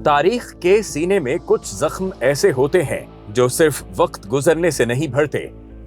تاریخ کے سینے میں کچھ زخم ایسے ہوتے ہیں جو صرف وقت گزرنے سے نہیں بھرتے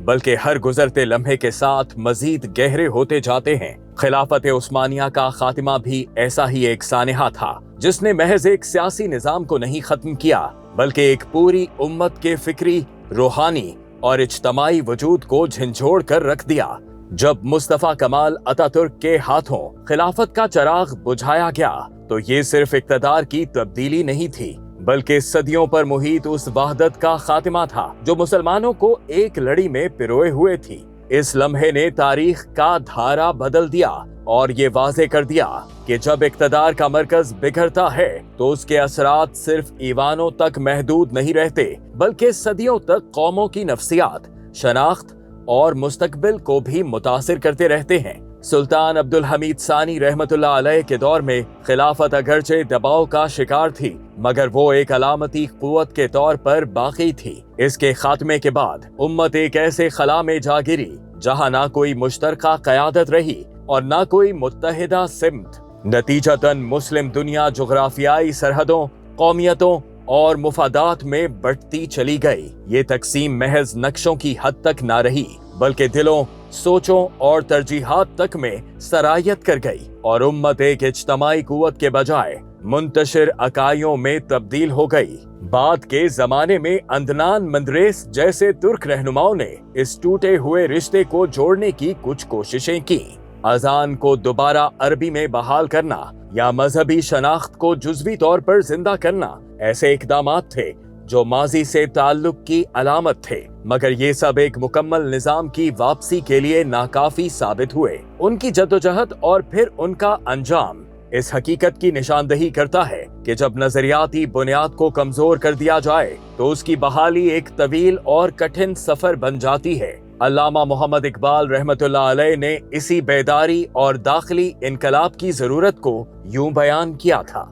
بلکہ ہر گزرتے لمحے کے ساتھ مزید گہرے ہوتے جاتے ہیں۔ خلافت عثمانیہ کا خاتمہ بھی ایسا ہی ایک سانحہ تھا جس نے محض ایک سیاسی نظام کو نہیں ختم کیا بلکہ ایک پوری امت کے فکری، روحانی اور اجتماعی وجود کو جھنجھوڑ کر رکھ دیا۔ جب مصطفیٰ کمال اتا ترک کے ہاتھوں خلافت کا چراغ بجھایا گیا تو یہ صرف اقتدار کی تبدیلی نہیں تھی بلکہ صدیوں پر محیط اس وحدت کا خاتمہ تھا جو مسلمانوں کو ایک لڑی میں پروئے ہوئے تھی۔ اس لمحے نے تاریخ کا دھارا بدل دیا اور یہ واضح کر دیا کہ جب اقتدار کا مرکز بگڑتا ہے تو اس کے اثرات صرف ایوانوں تک محدود نہیں رہتے بلکہ صدیوں تک قوموں کی نفسیات، شناخت اور مستقبل کو بھی متاثر کرتے رہتے ہیں۔ سلطان عبدالحمید ثانی رحمت اللہ علیہ کے دور میں خلافت اگرچہ دباؤ کا شکار تھی مگر وہ ایک علامتی قوت کے طور پر باقی تھی۔ اس کے خاتمے کے بعد امت ایک ایسے خلا میں جا گری جہاں نہ کوئی مشترکہ قیادت رہی اور نہ کوئی متحدہ سمت۔ نتیجتاً مسلم دنیا جغرافیائی سرحدوں، قومیتوں اور مفادات میں بٹتی چلی گئی۔ یہ تقسیم محض نقشوں کی حد تک نہ رہی بلکہ دلوں، سوچوں اور ترجیحات تک میں سرایت کر گئی اور امت ایک اجتماعی قوت کے بجائے منتشر اکائیوں میں تبدیل ہو گئی۔ بعد کے زمانے میں عدنان مندریس جیسے ترک رہنماؤں نے اس ٹوٹے ہوئے رشتے کو جوڑنے کی کچھ کوششیں کی۔ اذان کو دوبارہ عربی میں بحال کرنا یا مذہبی شناخت کو جزوی طور پر زندہ کرنا ایسے اقدامات تھے جو ماضی سے تعلق کی علامت تھے مگر یہ سب ایک مکمل نظام کی واپسی کے لیے ناکافی ثابت ہوئے۔ ان کی جدوجہد اور پھر ان کا انجام اس حقیقت کی نشاندہی کرتا ہے کہ جب نظریاتی بنیاد کو کمزور کر دیا جائے تو اس کی بحالی ایک طویل اور کٹھن سفر بن جاتی ہے۔ علامہ محمد اقبال رحمت اللہ علیہ نے اسی بیداری اور داخلی انقلاب کی ضرورت کو یوں بیان کیا تھا: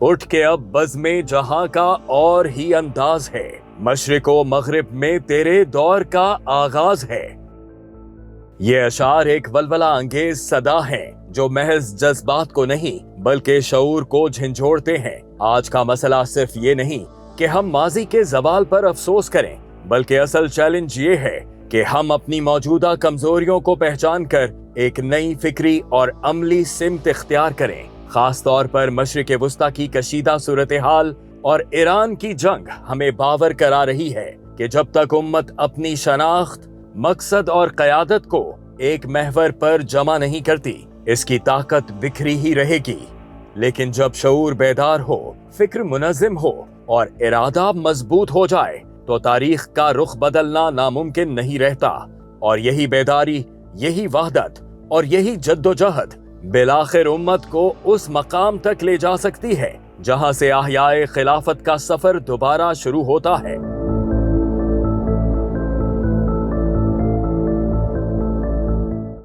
اٹھ کے اب بزم جہاں کا اور ہی انداز ہے، مشرق و مغرب میں تیرے دور کا آغاز ہے۔ یہ اشعار ایک ولولہ انگیز صدا ہیں جو محض جذبات کو نہیں بلکہ شعور کو جھنجھوڑتے ہیں۔ آج کا مسئلہ صرف یہ نہیں کہ ہم ماضی کے زوال پر افسوس کریں بلکہ اصل چیلنج یہ ہے کہ ہم اپنی موجودہ کمزوریوں کو پہچان کر ایک نئی فکری اور عملی سمت اختیار کریں۔ خاص طور پر مشرق وسطیٰ کی کشیدہ صورتحال اور ایران کی جنگ ہمیں باور کرا رہی ہے کہ جب تک امت اپنی شناخت، مقصد اور قیادت کو ایک محور پر جمع نہیں کرتی اس کی طاقت بکھری ہی رہے گی، لیکن جب شعور بیدار ہو، فکر منظم ہو اور ارادہ مضبوط ہو جائے تو تاریخ کا رخ بدلنا ناممکن نہیں رہتا، اور یہی بیداری، یہی وحدت اور یہی جدوجہد بالآخر امت کو اس مقام تک لے جا سکتی ہے جہاں سے احیائے خلافت کا سفر دوبارہ شروع ہوتا ہے۔